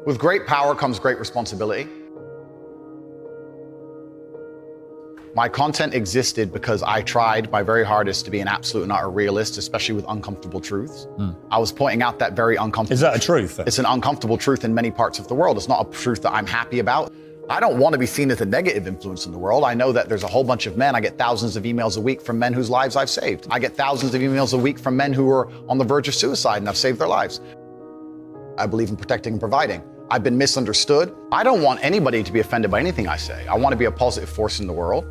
With great power comes great responsibility. My content existed because I tried my very hardest to be an absolute and utter realist, especially with uncomfortable truths. I was pointing out that very uncomfortable. Is that a truth? It's an uncomfortable truth in many parts of the world. It's not a truth that I'm happy about. I don't want to be seen as a negative influence in the world. I know that there's a whole bunch of men. I get thousands of emails a week from men whose lives I've saved. I get thousands of emails a week from men who are on the verge of suicide and I've saved their lives. I believe in protecting and providing. I've been misunderstood. I don't want anybody to be offended by anything I say. I want to be a positive force in the world.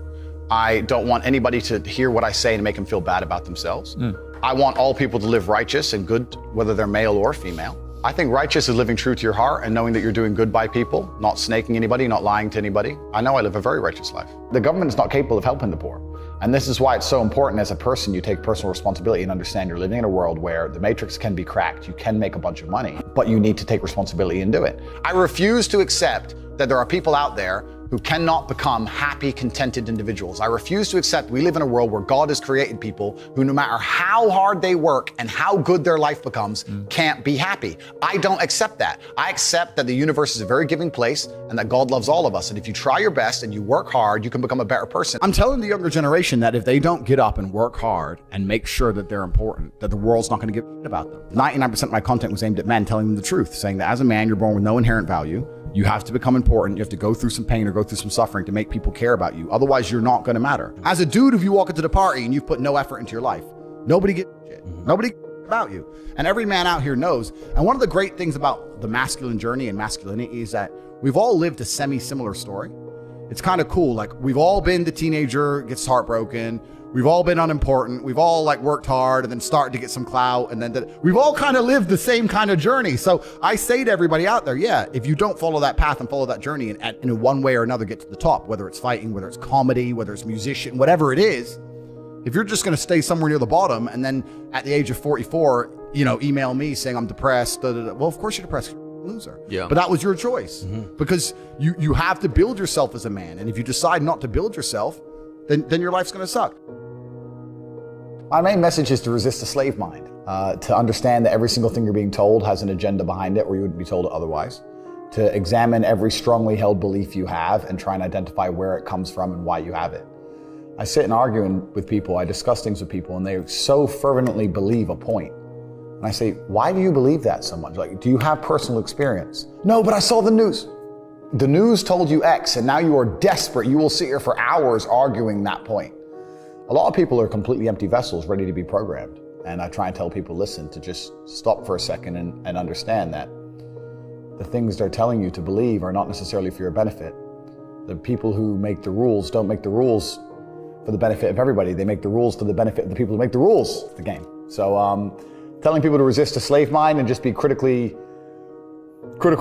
I don't want anybody to hear what I say and make them feel bad about themselves. I want all people to live righteous and good, whether they're male or female. I think righteous is living true to your heart and knowing that you're doing good by people, not snaking anybody, not lying to anybody. I know I live a very righteous life. The government is not capable of helping the poor. And this is why it's so important as a person, you take personal responsibility and understand you're living in a world where the matrix can be cracked. You can make a bunch of money, but you need to take responsibility and do it. I refuse to accept that there are people out there who cannot become happy, contented individuals. I refuse to accept we live in a world where God has created people who, no matter how hard they work and how good their life becomes, can't be happy. I don't accept that. I accept that the universe is a very giving place and that God loves all of us. And if you try your best and you work hard, you can become a better person. I'm telling the younger generation that if they don't get up and work hard and make sure that they're important, that the world's not going to give a shit about them. 99% of my content was aimed at men, telling them the truth, saying that as a man, you're born with no inherent value. You have to become important. You have to go through some pain or go through some suffering to make people care about you. Otherwise, you're not going to matter. As a dude, if you walk into the party and you've put no effort into your life, nobody gives a shit. Nobody cares about you. And every man out here knows. And one of the great things about the masculine journey and masculinity is that we've all lived a semi-similar story. It's kind of cool. Like, we've all been the teenager, gets heartbroken. We've all been unimportant. We've all worked hard and then started to get some clout. And then we've all kind of lived the same kind of journey. So I say to everybody out there, yeah, if you don't follow that path and follow that journey and in one way or another get to the top, whether it's fighting, whether it's comedy, whether it's musician, whatever it is, if you're just going to stay somewhere near the bottom and then at the age of 44, email me saying I'm depressed, well, of course you're depressed. Loser. Yeah. But that was your choice because you have to build yourself as a man. And if you decide not to build yourself, then your life's going to suck. My main message is to resist the slave mind, to understand that every single thing you're being told has an agenda behind it or you wouldn't be told it otherwise, to examine every strongly held belief you have and try and identify where it comes from and why you have it. I sit and argue with people, I discuss things with people, and they so fervently believe a point. And I say, why do you believe that so much? Like, do you have personal experience? No, but I saw the news. The news told you X, and now you are desperate. You will sit here for hours arguing that point. A lot of people are completely empty vessels ready to be programmed. And I try and tell people, listen, to just stop for a second and understand that the things they're telling you to believe are not necessarily for your benefit. The people who make the rules don't make the rules for the benefit of everybody. They make the rules for the benefit of the people who make the rules of the game. So telling people to resist a slave mind and just be critical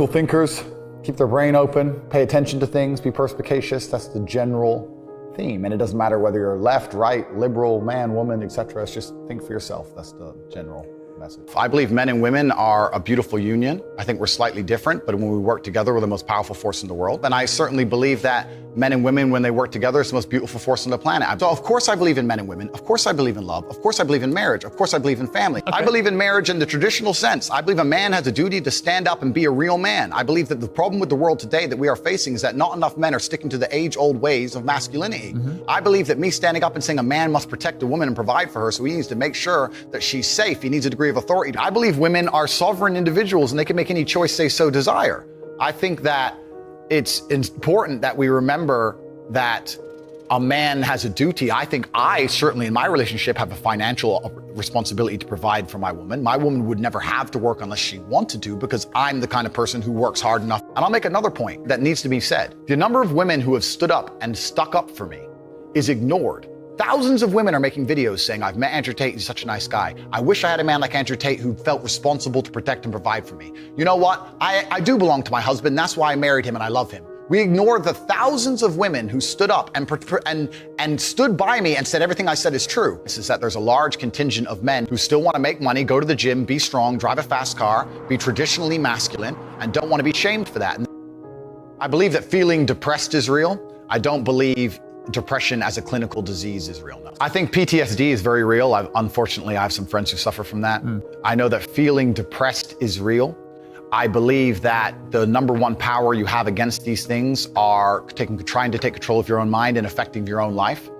thinkers, keep their brain open, pay attention to things, be perspicacious, that's the general theme. And it doesn't matter whether you're left, right, liberal, man, woman, etc. It's just think for yourself. That's the general message. I believe men and women are a beautiful union. I think we're slightly different, but when we work together, we're the most powerful force in the world. And I certainly believe that men and women, when they work together, it's the most beautiful force on the planet. So of course I believe in men and women. Of course I believe in love. Of course I believe in marriage. Of course I believe in family. Okay. I believe in marriage in the traditional sense. I believe a man has a duty to stand up and be a real man. I believe that the problem with the world today that we are facing is that not enough men are sticking to the age-old ways of masculinity. I believe that me standing up and saying a man must protect a woman and provide for her, so he needs to make sure that she's safe. He needs a degree of authority. I believe women are sovereign individuals and they can make any choice they so desire. I think that it's important that we remember that a man has a duty. I think I certainly in my relationship have a financial responsibility to provide for my woman. My woman would never have to work unless she wanted to because I'm the kind of person who works hard enough. And I'll make another point that needs to be said. The number of women who have stood up and stuck up for me is ignored. Thousands of women are making videos saying, I've met Andrew Tate, he's such a nice guy. I wish I had a man like Andrew Tate who felt responsible to protect and provide for me. You know what? I do belong to my husband. That's why I married him and I love him. We ignore the thousands of women who stood up and stood by me and said everything I said is true. This is that there's a large contingent of men who still want to make money, go to the gym, be strong, drive a fast car, be traditionally masculine, and don't want to be shamed for that. And I believe that feeling depressed is real. I don't believe depression as a clinical disease is real. No. I think PTSD is very real. Unfortunately, I have some friends who suffer from that. I know that feeling depressed is real. I believe that the number one power you have against these things are trying to take control of your own mind and affecting your own life.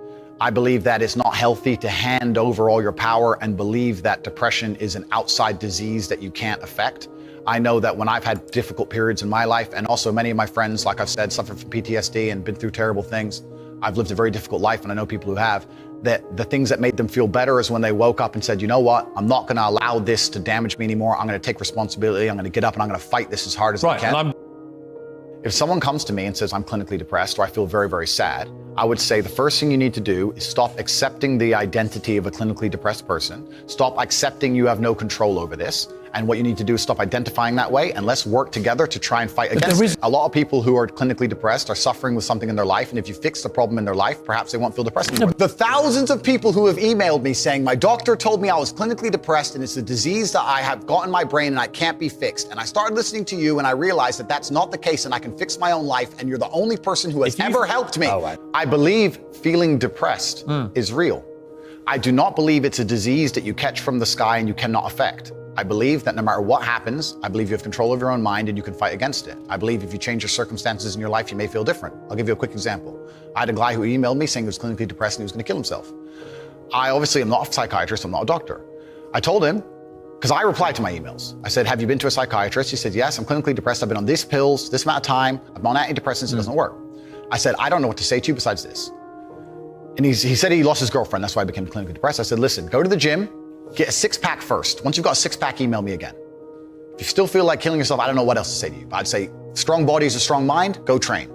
I believe that it's not healthy to hand over all your power and believe that depression is an outside disease that you can't affect. I know that when I've had difficult periods in my life, and also many of my friends, like I've said, suffer from PTSD and been through terrible things. I've lived a very difficult life, and I know people who have, that the things that made them feel better is when they woke up and said, you know what, I'm not gonna allow this to damage me anymore. I'm gonna take responsibility. I'm gonna get up and I'm gonna fight this as hard as I can. If someone comes to me and says I'm clinically depressed or I feel very, very sad, I would say the first thing you need to do is stop accepting the identity of a clinically depressed person. Stop accepting you have no control over this. And what you need to do is stop identifying that way, and let's work together to try and fight against it. A lot of people who are clinically depressed are suffering with something in their life, and if you fix the problem in their life, perhaps they won't feel depressed anymore. The thousands of people who have emailed me saying, my doctor told me I was clinically depressed and it's a disease that I have got in my brain and I can't be fixed. And I started listening to you and I realized that that's not the case and I can fix my own life, and you're the only person who has ever helped me. I believe feeling depressed is real. I do not believe it's a disease that you catch from the sky and you cannot affect. I believe that no matter what happens, I believe you have control of your own mind and you can fight against it. I believe if you change your circumstances in your life, you may feel different. I'll give you a quick example. I had a guy who emailed me saying he was clinically depressed and he was going to kill himself. I obviously am not a psychiatrist, I'm not a doctor. I told him, because I replied to my emails. I said, have you been to a psychiatrist? He said, yes, I'm clinically depressed. I've been on these pills, this amount of time. I'm on antidepressants, it doesn't work. I said, I don't know what to say to you besides this. And he said he lost his girlfriend, that's why I became clinically depressed. I said, listen, go to the gym, get a six-pack first. Once you've got a six-pack, email me again. If you still feel like killing yourself, I don't know what else to say to you. But I'd say, strong body is a strong mind, go train.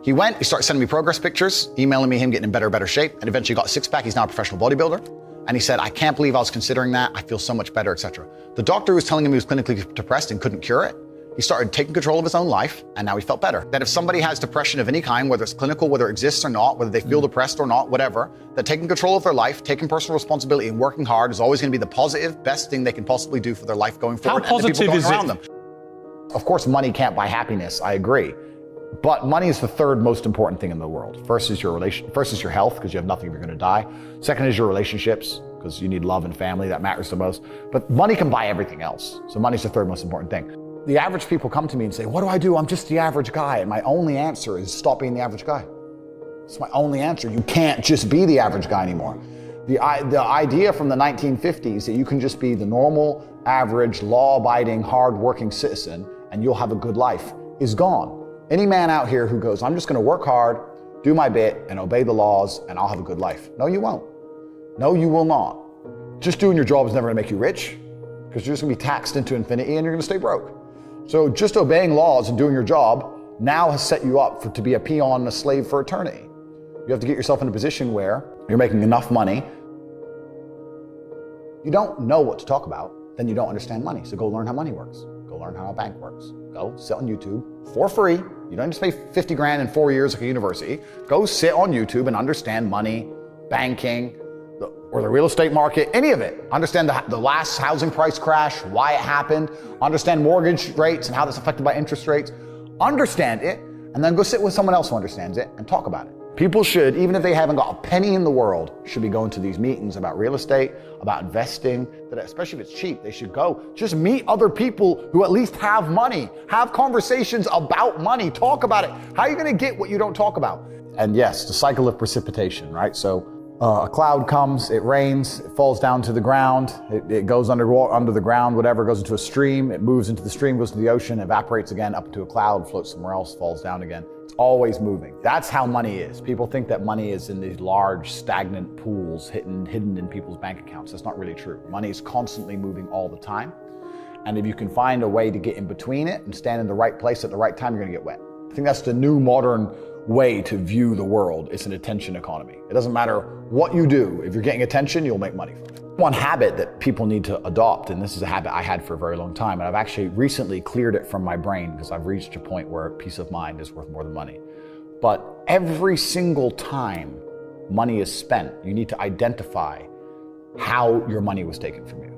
He went, he started sending me progress pictures, emailing me him getting in better shape, and eventually got a six-pack. He's now a professional bodybuilder. And he said, I can't believe I was considering that. I feel so much better, etc. The doctor who was telling him he was clinically depressed and couldn't cure it, he started taking control of his own life, and now he felt better. That if somebody has depression of any kind, whether it's clinical, whether it exists or not, whether they feel depressed or not, whatever, that taking control of their life, taking personal responsibility and working hard is always going to be the positive, best thing they can possibly do for their life going forward. How positive is it? Of course, money can't buy happiness, I agree. But money is the third most important thing in the world. First is your health, because you have nothing if you're going to die. Second is your relationships, because you need love and family, that matters the most. But money can buy everything else. So money's the third most important thing. The average people come to me and say, what do I do? I'm just the average guy. And my only answer is stop being the average guy. It's my only answer. You can't just be the average guy anymore. The idea from the 1950s that you can just be the normal, average, law-abiding, hard-working citizen and you'll have a good life is gone. Any man out here who goes, I'm just going to work hard, do my bit, and obey the laws, and I'll have a good life. No, you won't. No, you will not. Just doing your job is never going to make you rich, because you're just going to be taxed into infinity and you're going to stay broke. So just obeying laws and doing your job now has set you up to be a peon and a slave for eternity. You have to get yourself in a position where you're making enough money. You don't know what to talk about, then you don't understand money. So go learn how money works. Go learn how a bank works. Go sit on YouTube for free. You don't just pay 50 grand in 4 years like a university. Go sit on YouTube and understand money, banking, or the real estate market, any of it. Understand the last housing price crash, why it happened. Understand mortgage rates and how that's affected by interest rates. Understand it, and then go sit with someone else who understands it and talk about it. People should, even if they haven't got a penny in the world, should be going to these meetings about real estate, about investing, that especially if it's cheap, they should go. Just meet other people who at least have money. Have conversations about money. Talk about it. How are you going to get what you don't talk about? And yes, the cycle of precipitation, right? So a cloud comes, it rains, it falls down to the ground, it goes under the ground, whatever, goes into a stream, it moves into the stream, goes to the ocean, evaporates again up into a cloud, floats somewhere else, falls down again. It's always moving. That's how money is. People think that money is in these large, stagnant pools hidden in people's bank accounts. That's not really true. Money is constantly moving all the time. And if you can find a way to get in between it and stand in the right place at the right time, you're gonna get wet. I think that's the new modern way to view the world. It's an attention economy. It doesn't matter what you do. If you're getting attention, you'll make money from it. One habit that people need to adopt, and this is a habit I had for a very long time, and I've actually recently cleared it from my brain because I've reached a point where peace of mind is worth more than money. But every single time money is spent, you need to identify how your money was taken from you.